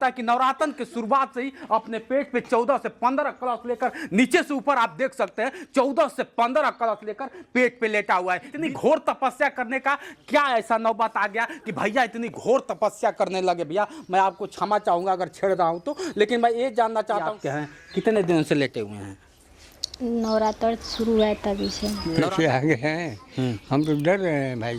कि नवरात्र के शुरुआत से ही अपने पेट पे 14 से 15 कलश लेकर नीचे से ऊपर आप देख सकते हैं 14 से 15 कलश लेकर पेट पे लेटा हुआ है। इतनी घोर तपस्या करने का क्या ऐसा नौबत आ गया कि भैया इतनी घोर तपस्या करने लगे। भैया मैं आपको क्षमा चाहूंगा अगर छेड़ रहा हूं तो, लेकिन मैं ये जानना चाहता हूँ क्या है कितने दिनों से लेटे हुए हैं? नवरात्र शुरू है तभी से आगे हैं। हम तो डर रहे हैं भाई।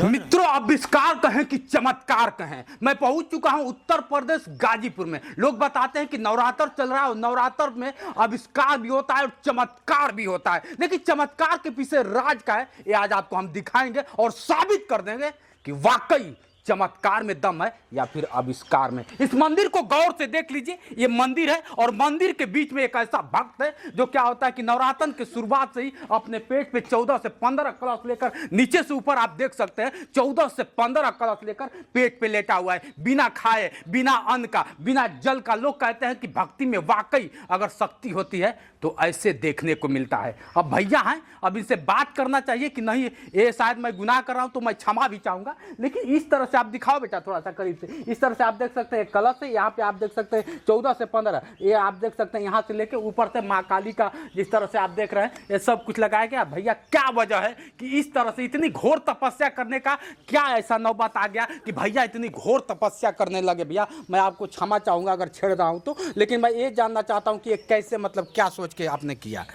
मित्रों आविष्कार कहें कि चमत्कार कहें, मैं पहुंच चुका हूं उत्तर प्रदेश गाजीपुर में। लोग बताते हैं कि नवरात्र चल रहा है और नवरात्र में आविष्कार भी होता है और चमत्कार भी होता है, लेकिन चमत्कार के पीछे राज का है ये आज आपको हम दिखाएंगे और साबित कर देंगे कि वाकई चमत्कार में दम है या फिर आविष्कार में। इस मंदिर को गौर से देख लीजिए, ये मंदिर है और मंदिर के बीच में एक ऐसा भक्त है जो क्या होता है कि नवरात्र के शुरुआत से ही अपने पेट पे 14 से 15 कलश लेकर नीचे से ऊपर आप देख सकते हैं 14 से 15 कलश लेकर पेट पे लेटा हुआ है, बिना खाए, बिना अन्न का, बिना जल का। लोग कहते हैं कि भक्ति में वाकई अगर शक्ति होती है तो ऐसे देखने को मिलता है। अब भैया हैं, अब इनसे बात करना चाहिए कि नहीं ये शायद मैं गुनाह कर रहा हूं तो मैं क्षमा भी चाहूंगा, लेकिन इस तरह से आप दिखाओ बेटा थोड़ा सा करीब से। इस तरह से आप देख सकते हैं कलश है, यहाँ पे आप देख सकते हैं 14 से 15, ये आप देख सकते हैं यहाँ से लेके ऊपर से माँ काली का जिस तरह से आप देख रहे हैं ये सब कुछ लगाया गया। भैया क्या वजह है कि इस तरह से इतनी घोर तपस्या करने का क्या ऐसा नौबत आ गया कि भैया इतनी घोर तपस्या करने लगे। भैया मैं आपको क्षमा चाहूंगा अगर छेड़ रहा हूं तो, लेकिन मैं ये जानना चाहता हूं कि ये कैसे, मतलब क्या सोच के आपने किया?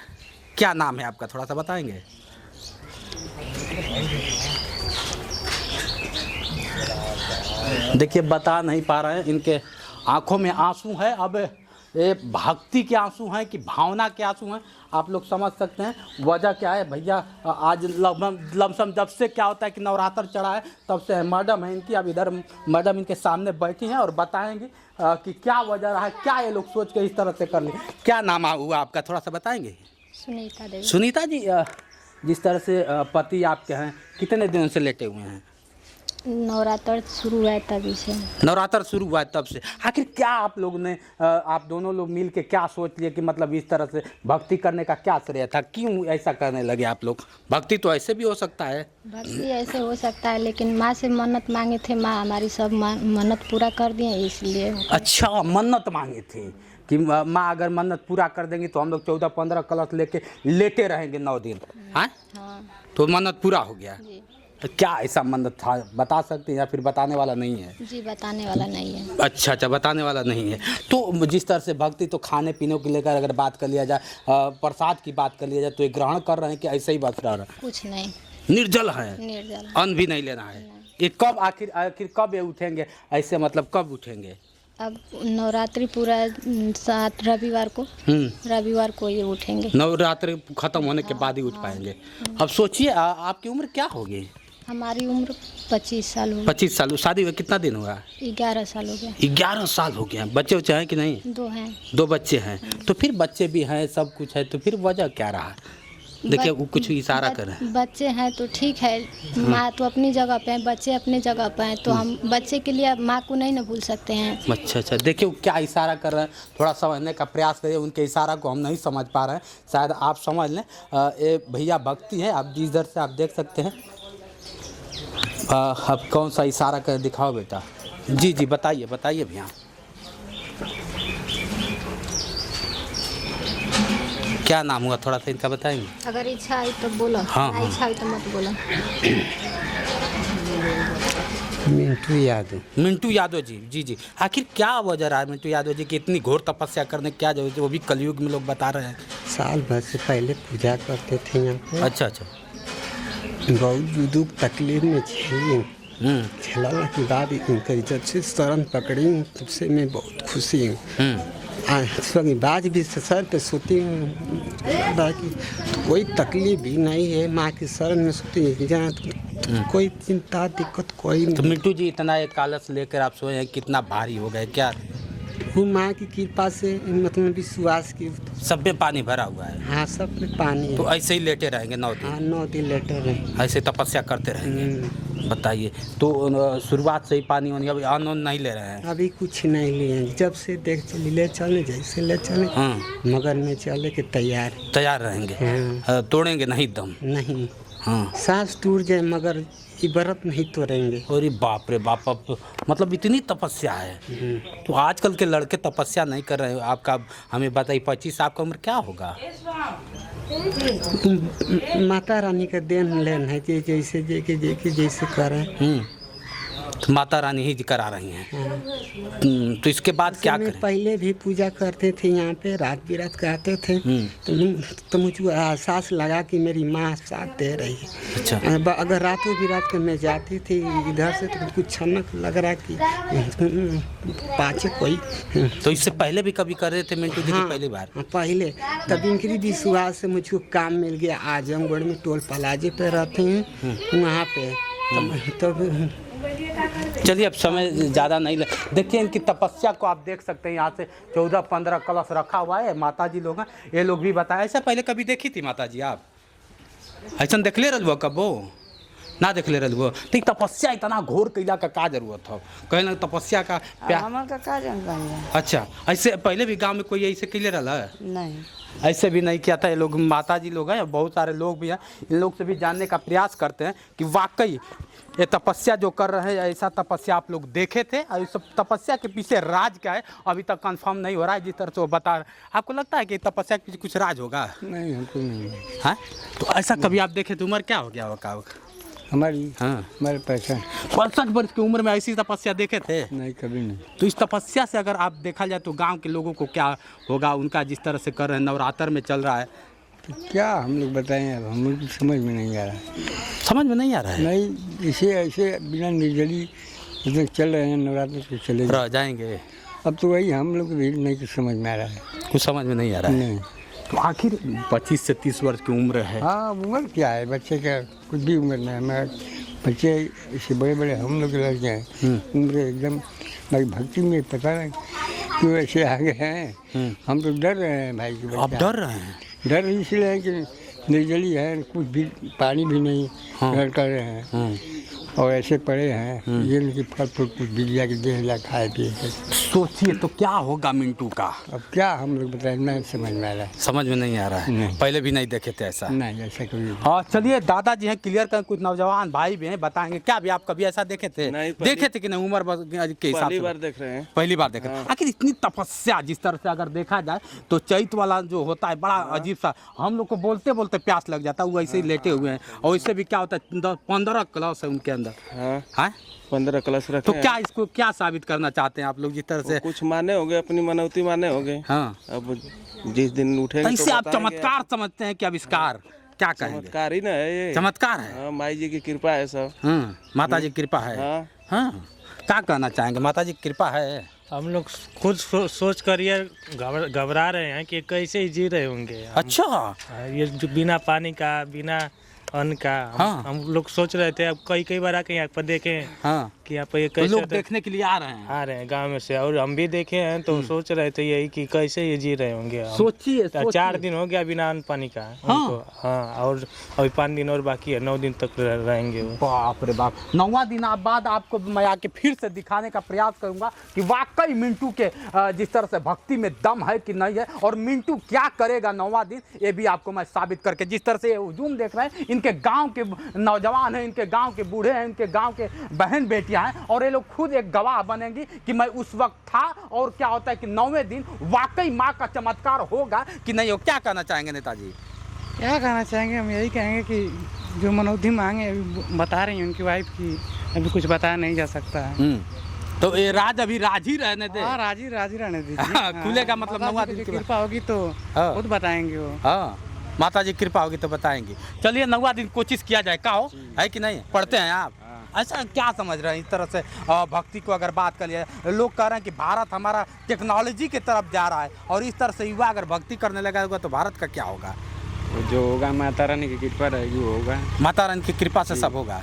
क्या नाम है आपका, थोड़ा सा बताएंगे? देखिए बता नहीं पा रहे हैं, इनके आंखों में आंसू है। अब ये भक्ति के आंसू हैं कि भावना के आंसू हैं, आप लोग समझ सकते हैं वजह क्या है। भैया आज लमसम जब से क्या होता है कि नवरात्र चढ़ा है तब से मैडम है इनकी, अब इधर मैडम इनके सामने बैठी हैं और बताएंगे कि क्या वजह रहा है, क्या ये लोग सोच के इस तरह से कर ले। क्या नाम हुआ आपका, थोड़ा सा बताएंगे? सुनीता देवी। सुनीता जी, जिस तरह से पति आपके हैं कितने दिनों से लेटे हुए हैं? नवरात्र शुरू है तभी से। नवरात्र शुरू हुआ है तब से। आखिर क्या आप लोग ने, आप दोनों लोग मिल के क्या सोच लिए कि मतलब इस तरह से भक्ति करने का क्या श्रेय था, क्यों ऐसा करने लगे आप लोग? भक्ति तो ऐसे भी हो सकता है। भक्ति ऐसे हो सकता है, लेकिन माँ से मन्नत मांगे थे, माँ हमारी सब मन्नत पूरा कर दिए इसलिए। अच्छा, मन्नत मांगे थे कि माँ अगर मन्नत पूरा कर देंगी तो हम लोग 14-15 कलश लेके लेटे रहेंगे 9 दिन। हाँ, तो मन्नत पूरा हो गया। क्या ऐसा मन्नत था बता सकते हैं या फिर बताने वाला नहीं है? जी बताने वाला नहीं है। अच्छा, बताने वाला नहीं है। तो जिस तरह से भक्ति, तो खाने पीने को लेकर अगर बात कर लिया जाए, प्रसाद की बात कर लिया जाए, तो ये ग्रहण कर रहे हैं कि ऐसे ही बस रह रहा है? कुछ नहीं, निर्जल निर्जल है, अन्न भी नहीं लेना है। नहीं। ये कब आखिर कब ये उठेंगे ऐसे, मतलब कब उठेंगे? अब नवरात्रि पूरा 7 रविवार को ये उठेंगे। नवरात्रि खत्म होने के बाद ही उठ पाएंगे। अब सोचिए आपकी उम्र क्या होगी? हमारी उम्र 25 साल हो गई। 25 साल। शादी हुए कितना दिन हुआ? 11 साल हो गया। 11 साल हो गया। बच्चे उच्चे हैं कि नहीं? 2 हैं। 2 बच्चे हैं। तो फिर बच्चे भी हैं, सब कुछ है, तो फिर वजह क्या रहा? देखिए वो कुछ इशारा कर रहे हैं। बच्चे हैं तो ठीक है, माँ तो अपनी जगह पे है, बच्चे अपनी जगह पे हैं, तो हम बच्चे के लिए माँ को नहीं ना भूल सकते हैं। अच्छा, देखिए क्या इशारा कर रहे हैं, थोड़ा समझने का प्रयास करिए। उनके इशारा को हम नहीं समझ पा रहे हैं, शायद आप समझ लें। ये भैया भक्ति है, आप जिस दर से आप देख सकते हैं। अब कौन सा इशारा कर दिखाओ बेटा? जी बताइए भैया। क्या नाम हुआ, थोड़ा सा इनका बताएंगे? अगर इच्छा आई तो बोलो। हाँ, ना इच्छा आई तो मत बोलो। मिंटू यादव जी। आखिर क्या वजह रहा है मिंटू यादव जी की इतनी घोर तपस्या करने, क्या जरूरत है? वो भी कलयुग में लोग बता रहे हैं। साल भर से पहले पूजा करते थे यहाँ पे। अच्छा। बहुत दुख तकलीफ में झेला के बाद जब से शरण पकड़ी तब से मैं बहुत खुशी हूँ। बाज भी सर पे सोती हूँ, बाकी तो कोई तकलीफ भी नहीं है। माँ की शरण में सोती है जहाँ तो कोई चिंता दिक्कत कोई नहीं। तो मिंटू जी इतना एक कालस लेकर आप सोए हैं, कितना भारी हो गए क्या? वो माँ की कृपा से, मतलब विश्वास की। सब में पानी भरा हुआ है? हाँ, सब में पानी है। तो ऐसे ही लेटे रहेंगे 9 दिन? हाँ, 9 दिन लेटे रहेंगे, ऐसे तपस्या करते रहेंगे। बताइए, तो शुरुआत से ही पानी वानी, अभी अन्न नहीं ले रहे हैं? अभी कुछ नहीं लिए, जब से देख चली ले चले, जैसे ले चले। मगर में चले के तैयार रहेंगे। तोड़ेंगे नहीं दम? नहीं। हाँ, सांस टूट जाए मगर ये व्रत नहीं तोड़ेंगे। अरे बाप रे बाप, अब मतलब इतनी तपस्या है। तो आजकल के लड़के तपस्या नहीं कर रहे हो। आपका हमें बताइए 25, आपका उम्र क्या होगा? माता रानी का देन लेन है कि जैसे जैसे करें। तो माता रानी ही करा रही हैं। तो इसके बाद क्या करें? पहले भी पूजा करते थे यहाँ पे, रात बिरात करते थे। तो मुझको एहसास लगा कि मेरी माँ साथ दे रही है। अच्छा। अगर रातों बिरात को मैं जाती थी इधर से तो कुछ छनक लग रहा कि पाछे कोई। तो इससे पहले भी कभी कर रहे थे मिंटू जी? हाँ, पहली बार? पहले तब इनकी विश्वास से मुझको काम मिल गया। आजमगढ़ में टोल प्लाजे पे रहते हैं वहाँ पे। तब चलिए अब समय ज़्यादा नहीं देखिए इनकी तपस्या को आप देख सकते हैं। यहाँ से 14-15 कलश रखा हुआ है। माता जी लोग हैं, ये लोग भी बताया। ऐसा पहले कभी देखी थी माता जी आप? ऐसा देख ले रहो कब वो ना देख ले रहो? तो तपस्या इतना घोर कैला का जरूरत हो? कहे ना तपस्या का प्यार। अच्छा, ऐसे पहले भी गांव में कोई ऐसे कैले रहा है? नहीं, ऐसे भी नहीं किया था। ये लोग माता जी लोग हैं, बहुत सारे लोग भी हैं, इन लोग से भी जानने का प्रयास करते हैं कि वाकई ये तपस्या जो कर रहे हैं, ऐसा तपस्या आप लोग देखे थे और इस तपस्या के पीछे राज क्या है अभी तक कंफर्म नहीं हो रहा है। जिस तरह से वो बता रहे, आपको लगता है कि तपस्या के पीछे कुछ राज होगा? नहीं, हमको नहीं। हाँ, तो ऐसा कभी आप देखे तो उम्र क्या हो गया होगा हमारी? हाँ, हमारे 65 वर्ष की उम्र में ऐसी तपस्या देखे थे? नहीं, कभी नहीं। तो इस तपस्या से अगर आप देखा जाए तो गांव के लोगों को क्या होगा? उनका जिस तरह से कर रहे हैं, नवरात्र में चल रहा है, तो क्या हम लोग बताएं? अब हम लोग समझ में नहीं आ रहा है। समझ में नहीं आ रहा है? नहीं, इसे ऐसे बिना निर्जली मतलब चल रहे हैं, नवरात्र से चले रह जाएंगे। अब तो वही हम लोग भी नहीं कुछ समझ में आ रहा है। कुछ समझ में नहीं आ रहा है? नहीं। तो आखिर 25 से 30 वर्ष की उम्र है। हाँ, उम्र क्या है बच्चे का? कुछ भी उम्र नहीं है। हमारे बच्चे ऐसे बड़े बड़े हम लोग के लड़के हैं, उम्र एकदम भक्ति में पता नहीं क्यों ऐसे आगे हैं। हम तो डर रहे हैं भाई की। आप डर रहे हैं? डर इसलिए है कि निर्जली है, कुछ भी पानी भी नहीं घर कर रहे हैं और ऐसे पड़े हैं। ये नहीं कि फल फूल कुछ भी लिया कि दे लिया खाए पिए। सोचिए तो क्या होगा मिंटू का? अब क्या हम लोग बताएं? नहीं समझ में आ रहा है। समझ में नहीं आ रहा है। नहीं। पहले भी नहीं देखे थे ऐसा? नहीं, ऐसा कभी। हाँ, चलिए दादाजी हैं, क्लियर कर, कुछ नौजवान भाई भी हैं, बताएंगे क्या भी आप कभी ऐसा देखे थे? नहीं, देखे थे कि नहीं? उम्र के हिसाब से पहली बार देख रहे हैं। पहली बार देख रहे हैं। आखिर इतनी तपस्या जिस तरह से अगर देखा जाए तो चैत वाला जो होता है बड़ा अजीब सा, हम लोग को बोलते बोलते प्यास लग जाता है। वो ऐसे ही लेटे हुए हैं और इससे भी क्या होता है 15 कलश है उनके अंदर। हाँ, 15 कलश रखे तो हैं। क्या इसको क्या साबित करना चाहते हैं आप लोग? जिस तरह से कुछ माने होंगे, अपनी मनौती माने होंगे। हाँ, अब जिस दिन उठेंगे ऐसे आप चमत्कार समझते हैं कि आविष्कार क्या कहेंगे? चमत्कार ही ना है ये। चमत्कार है। हाँ, माई जी की कृपा है सब। माता जी की कृपा है। हाँ। हाँ, क्या कहना चाहेंगे? माता जी की कृपा है। हम लोग खुद सोच कर ये घबरा रहे हैं कि कैसे ही जी रहे होंगे। अच्छा, ये जो बिना पानी का, बिना अन्न का, हम लोग सोच रहे थे। अब कई बार आके यहाँ पर देखे कि यहाँ पर ये कैसे लोग देखने के लिए आ रहे हैं गांव में से, और हम भी देखे हैं तो सोच रहे थे यही कि कैसे ये जी रहे होंगे। सोचिए 4 दिन हो गया बिना अन्न पानी का उनको। हाँ, और अभी 5 दिन और बाकी है, 9 दिन तक रहेंगे वो। बाप रे बाप। 9वां दिन बाद आपको मैं आके फिर से दिखाने का प्रयास करूंगा कि वाकई मिंटू के जिस तरह से भक्ति में दम है कि नहीं है, और मिंटू क्या करेगा 9वां दिन, ये भी आपको मैं साबित करके, जिस तरह से हुजूम देख रहे हैं, इनके गांव के नौजवान हैं, इनके गांव के बूढ़े हैं, इनके गांव के बहन बेटियां हैं, और ये लोग खुद एक गवाह बनेंगी कि मैं उस वक्त था। और क्या होता है कि 9वें दिन वाकई माँ का चमत्कार होगा कि नहीं हो। क्या कहना चाहेंगे नेताजी? क्या कहना चाहेंगे? हम यही कहेंगे कि जो मनौती मांगे अभी बता रही हैं उनकी वाइफ की, अभी कुछ बताया नहीं जा सकता है। तो ये राज अभी राज ही रहने दे। हाँ, राजी रहने दीजिए। खुलेगा मतलब 9वां दिन की कृपा होगी तो खुद बताएंगे वो। हाँ, माता जी कृपा होगी तो बताएंगे। चलिए 9वां दिन कोशिश किया जाए, का हो है कि नहीं? पढ़ते हैं आप? ऐसा क्या समझ रहे हैं? इस तरह से भक्ति को अगर बात कर लिया, लोग कह रहे हैं कि भारत हमारा टेक्नोलॉजी की तरफ जा रहा है, और इस तरह से युवा अगर भक्ति करने लगा होगा तो भारत का क्या होगा? जो होगा माता रानी की कृपा रहेगी वो होगा। माता रानी की कृपा से सब होगा।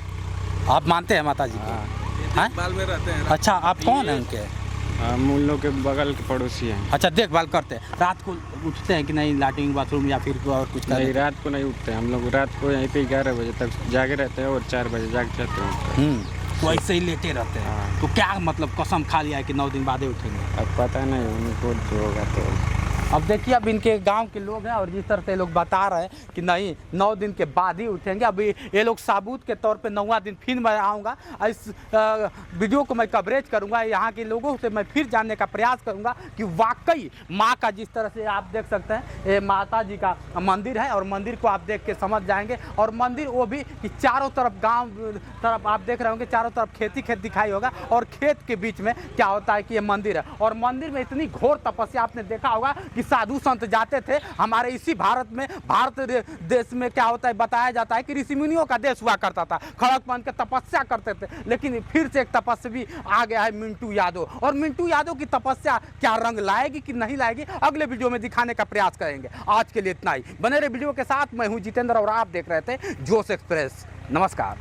आप मानते हैं माता जी को? बाल में रहते हैं। अच्छा, आप कौन हैं उनके? हम उन लोग के बगल के पड़ोसी हैं। अच्छा, देखभाल करते हैं। रात को उठते हैं कि नहीं, लैट्रिन बाथरूम या फिर और कुछ नहीं, रात को नहीं उठते हम लोग। रात को यहीं पे 11 बजे तक जागे रहते हैं और 4 बजे जाग जाते हैं। तो ऐसे ही लेटे रहते हैं। तो क्या मतलब कसम खा लिया है कि 9 दिन बाद ही उठेंगे? अब पता नहीं उनको जो होगा तो। अब देखिए, अब इनके गांव के लोग हैं और जिस तरह से लोग बता रहे हैं कि नहीं 9 दिन के बाद ही उठेंगे। अभी ये लोग साबूत के तौर पे 9वां दिन फिर मैं आऊँगा, इस वीडियो को मैं कवरेज करूँगा, यहाँ के लोगों से मैं फिर जानने का प्रयास करूँगा कि वाकई माँ का, जिस तरह से आप देख सकते हैं ये माता जी का मंदिर है और मंदिर को आप देख के समझ जाएंगे। और मंदिर वो भी कि चारों तरफ गाँव तरफ आप देख रहे होंगे, चारों तरफ खेत दिखाई होगा और खेत के बीच में क्या होता है कि ये मंदिर है। और मंदिर में इतनी घोर तपस्या आपने देखा होगा कि साधु संत जाते थे। हमारे इसी भारत में, भारत देश में क्या होता है, बताया जाता है कि ऋषि मुनियों का देश हुआ करता था, खड़क बन के तपस्या करते थे। लेकिन फिर से एक तपस्वी आ गया है, मिंटू यादव। और मिंटू यादव की तपस्या क्या रंग लाएगी कि नहीं लाएगी, अगले वीडियो में दिखाने का प्रयास करेंगे। आज के लिए इतना ही, बने रहे वीडियो के साथ। मैं हूं जितेंद्र और आप देख रहे थे जोश एक्सप्रेस। नमस्कार।